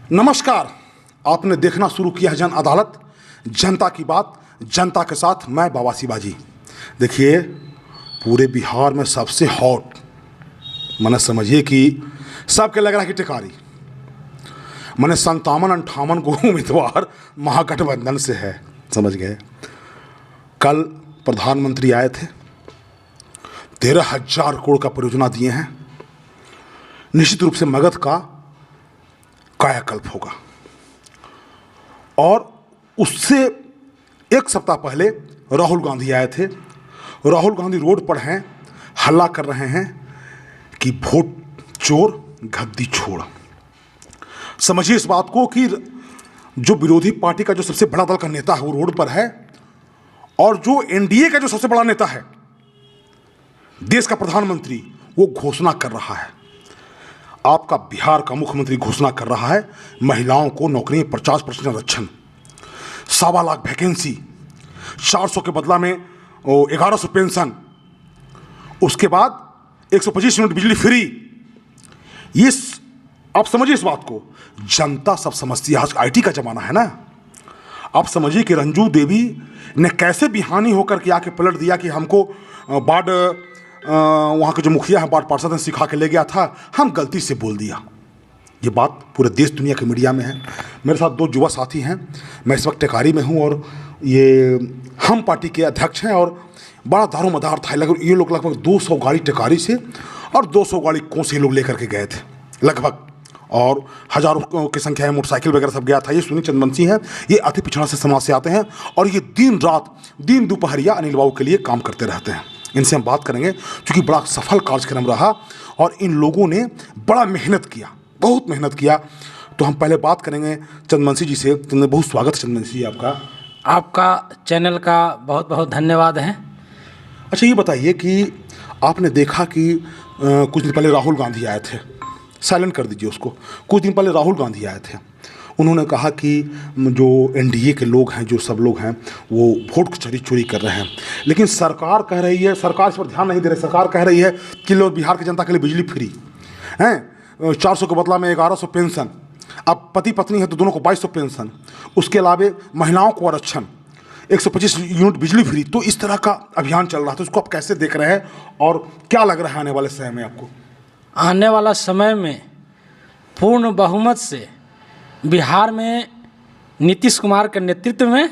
नमस्कार। आपने देखना शुरू किया है जन अदालत, जनता की बात, जनता के साथ। मैं बाबा शिवाजी। देखिए, पूरे बिहार में सबसे हॉट, मैंने समझिए कि सबके लग रहा है कि टिकारी, मैंने 57-58 को उम्मीदवार महागठबंधन से है, समझ गए। कल प्रधानमंत्री आए थे, 13,000 करोड़ का परियोजना दिए हैं। निश्चित रूप से मगध का कायाकल्प होगा। और उससे एक सप्ताह पहले राहुल गांधी आए थे। राहुल गांधी रोड पर हैं, हल्ला कर रहे हैं कि वोट चोर गद्दी छोड़। समझिए इस बात को कि जो विरोधी पार्टी का जो सबसे बड़ा दल का नेता है वो रोड पर है, और जो एनडीए का जो सबसे बड़ा नेता है, देश का प्रधानमंत्री, वो घोषणा कर रहा है। आपका बिहार का मुख्यमंत्री घोषणा कर रहा है महिलाओं को नौकरी में 50% आरक्षण, 1.25 लाख वैकेंसी, 400 के बदला में 1100 पेंशन, उसके बाद 125 यूनिट बिजली फ्री। ये आप समझिए इस बात को, जनता सब समझती है। आज आईटी का जमाना है ना। आप समझिए कि रंजू देवी ने कैसे बिहानी होकर के आके पलट दिया कि हमको बाढ़, वहाँ के जो मुखिया हैं, बाढ़ पार्षद ने सिखा के ले गया था, हम गलती से बोल दिया। ये बात पूरे देश दुनिया के मीडिया में है। मेरे साथ 2 युवा साथी हैं। मैं इस वक्त टेकारी में हूँ और ये हम पार्टी के अध्यक्ष हैं। और बड़ा दारोमदार था, ये लोग लगभग 200 गाड़ी टेकारी से और 200 गाड़ी कोस ये लोग लेकर के गए थे लगभग, और हज़ारों की संख्या में मोटरसाइकिल वगैरह सब गया था। ये सुनील चंद्रवंशी हैं, ये अति पिछड़ा से समाज से आते हैं और ये दिन रात, दिन दोपहरिया अनिल बाबू के लिए काम करते रहते हैं। इनसे हम बात करेंगे क्योंकि बड़ा सफल कार्यक्रम रहा और इन लोगों ने बड़ा मेहनत किया, बहुत मेहनत किया। तो हम पहले बात करेंगे चंद्रवंशी जी से। बहुत स्वागत है चंद्रवंशी जी आपका। आपका चैनल का बहुत बहुत धन्यवाद है। अच्छा, ये बताइए कि आपने देखा कि कुछ दिन पहले राहुल गांधी आए थे, साइलेंट कर दीजिए उसको। कुछ दिन पहले राहुल गांधी आए थे, उन्होंने कहा कि जो एनडीए के लोग हैं, जो सब लोग हैं, वो वोट चोरी कर रहे हैं। लेकिन सरकार कह रही है, सरकार इस पर ध्यान नहीं दे रही। सरकार कह रही है कि लोग बिहार की जनता के लिए बिजली फ्री हैं, 400 के बदला में 1100 पेंशन, अब पति पत्नी है तो दोनों को 2200 पेंशन, उसके अलावा महिलाओं को आरक्षण, 125 यूनिट बिजली फ्री। तो इस तरह का अभियान चल रहा था, उसको आप कैसे देख रहे हैं और क्या लग रहा है आने वाले समय में आपको? आने वाला समय में पूर्ण बहुमत से बिहार में नीतीश कुमार के नेतृत्व में,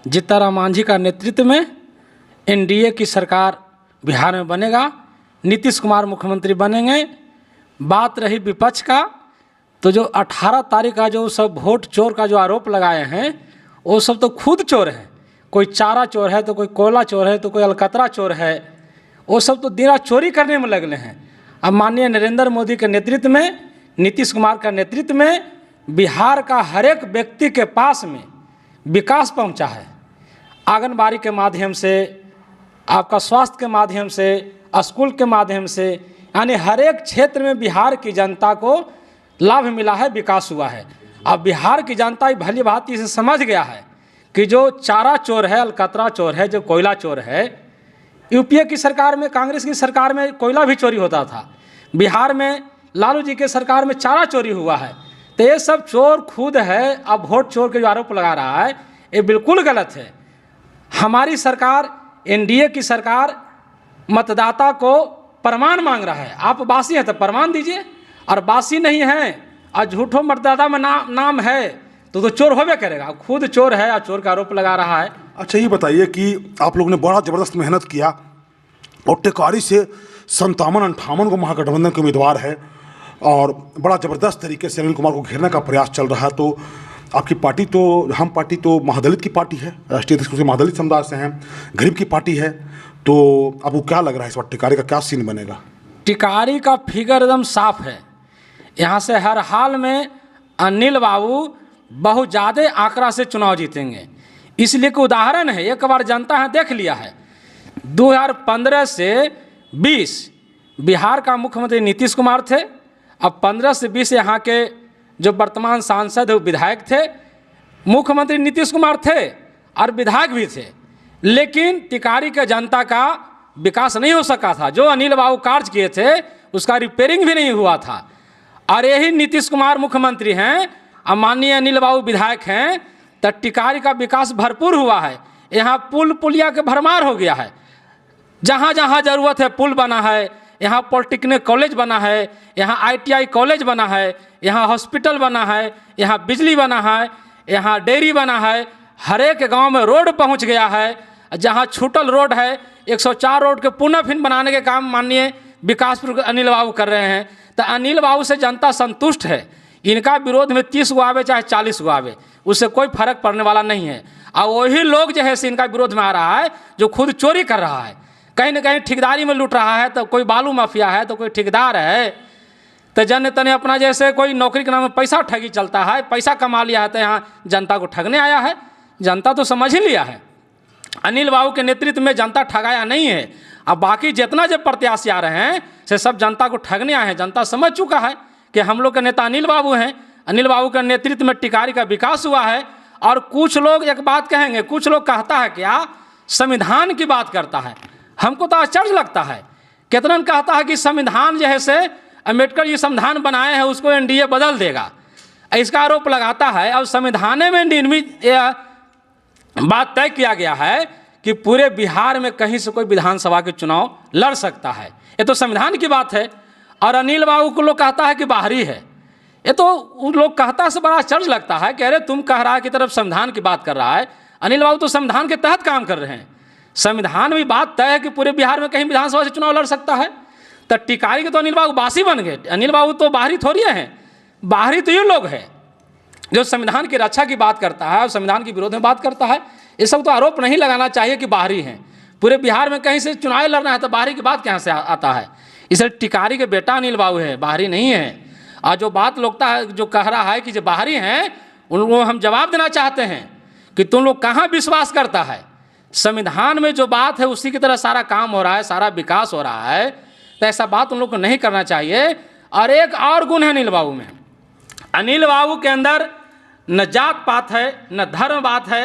जीतनराम मांझी का नेतृत्व में एनडीए की सरकार बिहार में बनेगा। नीतीश कुमार मुख्यमंत्री बनेंगे। बात रही विपक्ष का, तो जो 18 तारीख का जो सब वोट चोर का जो आरोप लगाए हैं, वो सब तो खुद चोर है। कोई चारा चोर है, तो कोई कोयला चोर है, तो कोई अलकतरा चोर है। वो सब तो दिन रात चोरी करने में लगने हैं। अब माननीय नरेंद्र मोदी के नेतृत्व में, नीतीश कुमार का नेतृत्व में बिहार का हर एक व्यक्ति के पास में विकास पहुंचा है। आंगनबाड़ी के माध्यम से, आपका स्वास्थ्य के माध्यम से, स्कूल के माध्यम से, यानी हर एक क्षेत्र में बिहार की जनता को लाभ मिला है, विकास हुआ है। अब बिहार की जनता भली भांति से समझ गया है कि जो चारा चोर है, अलकतरा चोर है, जो कोयला चोर है, यूपीए की सरकार में, कांग्रेस की सरकार में कोयला भी चोरी होता था। बिहार में लालू जी के सरकार में चारा चोरी हुआ है। तो ये सब चोर खुद है। अब वोट चोर के जो आरोप लगा रहा है, ये बिल्कुल गलत है। हमारी सरकार, एनडीए की सरकार, मतदाता को प्रमाण मांग रहा है। आप बासी हैं तो प्रमाण दीजिए, और बासी नहीं है और झूठो मतदाता में नाम है तो चोर होबे करेगा। खुद चोर है और चोर का आरोप लगा रहा है। अच्छा, ये बताइए कि आप लोगों ने बड़ा ज़बरदस्त मेहनत किया और टेकारी से 57-58 को महागठबंधन के उम्मीदवार है और बड़ा ज़बरदस्त तरीके से अनिल कुमार को घेरने का प्रयास चल रहा है। तो आपकी पार्टी तो, हम पार्टी तो महादलित की पार्टी है, राष्ट्रीय अध्यक्ष महादलित समुदाय से हैं, गरीब की पार्टी है। तो आपको क्या लग रहा है इस बार टिकारी का क्या सीन बनेगा? टिकारी का फिगर एकदम साफ है। यहाँ से हर हाल में अनिल बाबू बहुत ज़्यादा आंकड़ा से चुनाव जीतेंगे। इसलिए कि उदाहरण है, एक बार जनता है देख लिया है। 2015 से 20 बिहार का मुख्यमंत्री नीतीश कुमार थे। अब 15 से 20 यहाँ के जो वर्तमान सांसद विधायक थे, मुख्यमंत्री नीतीश कुमार थे और विधायक भी थे। लेकिन टिकारी के जनता का विकास नहीं हो सका था। जो अनिल बाबू कार्य किए थे उसका रिपेयरिंग भी नहीं हुआ था। और यही नीतीश कुमार मुख्यमंत्री हैं अब माननीय अनिल बाबू विधायक हैं तो टिकारी का विकास भरपूर हुआ है। यहाँ पुल पुलिया के भरमार हो गया है। जहाँ जहाँ ज़रूरत है पुल बना है, यहाँ पॉलिटेक्निक कॉलेज बना है, यहाँ ITI कॉलेज बना है, यहाँ हॉस्पिटल बना है, यहाँ बिजली बना है, यहाँ डेयरी बना है, हर एक गाँव में रोड पहुँच गया है। जहाँ छूटल रोड है 104 रोड के पुनः फिर बनाने के काम माननीय विकासपुर अनिल बाबू कर रहे हैं। तो अनिल बाबू से जनता संतुष्ट है। इनका विरोध में 30 गो आवे चाहे 40 गो आवे, उससे कोई फर्क पड़ने वाला नहीं है। और वही लोग जो है इनका विरोध में आ रहा है जो खुद चोरी कर रहा है, कहीं ना कहीं ठेकेदारी में लूट रहा है, तो कोई बालू माफिया है, तो कोई ठेकेदार है, तो जन तने अपना जैसे कोई नौकरी के नाम में पैसा ठगी चलता है, पैसा कमा लिया है तो यहाँ जनता को ठगने आया है। जनता तो समझ ही लिया है अनिल बाबू के नेतृत्व में जनता ठगाया नहीं है। अब बाकी जितना जब प्रत्याशी आ रहे हैं से सब जनता को ठगने आए हैं। जनता समझ चुका है कि हम लोग के नेता अनिल बाबू हैं। अनिल बाबू के नेतृत्व में टिकारी का विकास हुआ है। और कुछ लोग एक बात कहेंगे, कुछ लोग कहता है क्या संविधान की बात करता है। हमको तो आश्चर्य लगता है, कितना कहता है कि संविधान जो है से अम्बेडकर जी संविधान बनाए हैं उसको NDA बदल देगा, इसका आरोप लगाता है। और संविधान में निर्मित बात तय किया गया है कि पूरे बिहार में कहीं से कोई विधानसभा के चुनाव लड़ सकता है। ये तो संविधान की बात है। और अनिल बाबू को लोग कहता है कि बाहरी है। ये तो उन लोग कहता से बड़ा आश्चर्य लगता है कि अरे तुम कह रहा है कि तरफ संविधान की बात कर रहा है, अनिल बाबू तो संविधान के तहत काम कर रहे हैं। संविधान में बात तय है कि पूरे बिहार में कहीं विधानसभा से चुनाव लड़ सकता है। तो टिकारी के तो अनिल बाबू बासी बन गए। अनिल बाबू तो बाहरी थोड़ी हैं, बाहरी तो ये लोग हैं जो संविधान की रक्षा की बात करता है और संविधान के विरोध में बात करता है। ये सब तो आरोप नहीं लगाना चाहिए कि बाहरी हैं। पूरे बिहार में कहीं से चुनाव लड़ना है तो बाहरी की बात कहाँ से आता है। इसलिए टिकारी के बेटा अनिल बाबू है, बाहरी नहीं है। और जो बात लोगता है, जो कह रहा है कि जो बाहरी हैं, उनको हम जवाब देना चाहते हैं कि तुम लोग कहाँ विश्वास करता है। संविधान में जो बात है उसी की तरह सारा काम हो रहा है, सारा विकास हो रहा है। तो ऐसा बात उन लोग को नहीं करना चाहिए। और एक और गुण है अनिल बाबू में, अनिल बाबू के अंदर न जात पात है न धर्म बात है।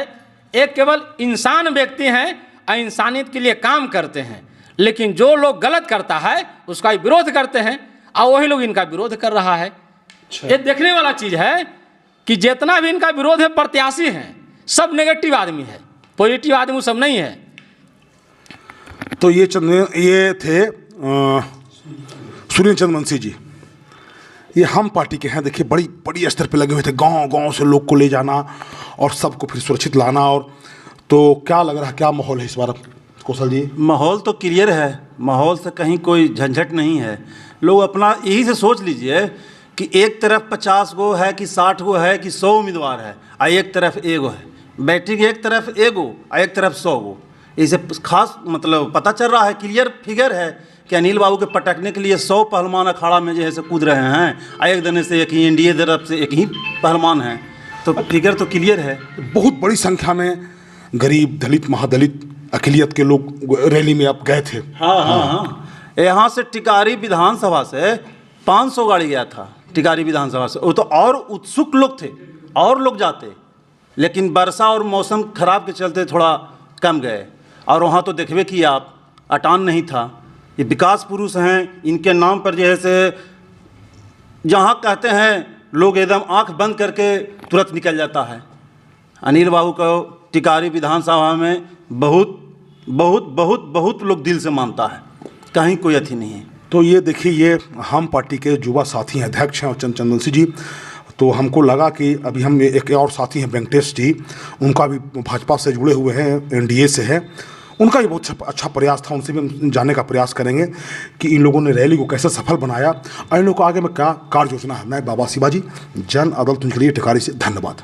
एक केवल इंसान व्यक्ति हैं और इंसानियत के लिए काम करते हैं। लेकिन जो लोग गलत करता है उसका विरोध करते हैं और वही लोग इनका विरोध कर रहा है। ये देखने वाला चीज़ है कि जितना भी इनका विरोध है प्रत्याशी हैं सब नेगेटिव आदमी है, पॉजिटिव आदमी सब नहीं है। तो ये थे सुरेंद्र चंद्रवंशी जी। ये हम पार्टी के हैं। देखिए बड़ी बड़ी स्तर पे लगे हुए थे, गांव गांव से लोग को ले जाना और सबको फिर सुरक्षित लाना। और तो क्या लग रहा है, क्या माहौल है इस बार कौशल जी? माहौल तो क्लियर है, माहौल से कहीं कोई झंझट नहीं है। लोग अपना यही से सोच लीजिए कि एक तरफ 50 गो है कि 60 गो है कि 100 उम्मीदवार है और एक तरफ एगो है। बैटरी एक तरफ एगो और एक तरफ 100 गो। इसे खास मतलब पता चल रहा है, क्लियर फिगर है कि अनिल बाबू के पटकने के लिए 100 पहलवान अखाड़ा में जो है से कूद रहे हैं और एक दिन से एक ही NDA तरफ से एक ही पहलवान है। तो फिगर तो क्लियर है। बहुत बड़ी संख्या में गरीब, दलित, महादलित, अक़लियत के लोग रैली में आप गए थे। हाँ। यहाँ से टिकारी विधानसभा से 500 गाड़ी गया था। टिकारी विधानसभा से वो तो और उत्सुक लोग थे और लोग जाते, लेकिन वर्षा और मौसम खराब के चलते थोड़ा कम गए। और वहाँ तो देखबे कि आप अटान नहीं था। ये विकास पुरुष हैं, इनके नाम पर जो है से जहाँ कहते हैं लोग एकदम आंख बंद करके तुरंत निकल जाता है। अनिल बाबू को टिकारी विधानसभा में बहुत बहुत बहुत बहुत लोग दिल से मानता है, कहीं कोई अथी नहीं है। तो ये देखिए, ये हम पार्टी के युवा साथी हैं, अध्यक्ष हैं चंद्रवंशी जी। तो हमको लगा कि अभी हम एक और साथी हैं वेंकटेश जी, उनका भी भाजपा से जुड़े हुए हैं, NDA से है। उनका भी बहुत अच्छा प्रयास था, उनसे भी हम जानने का प्रयास करेंगे कि इन लोगों ने रैली को कैसे सफल बनाया और इन लोगों को आगे में क्या कार्य योजना है। मैं बाबा शिवाजी, जन अदालत के लिए टिकारी से धन्यवाद।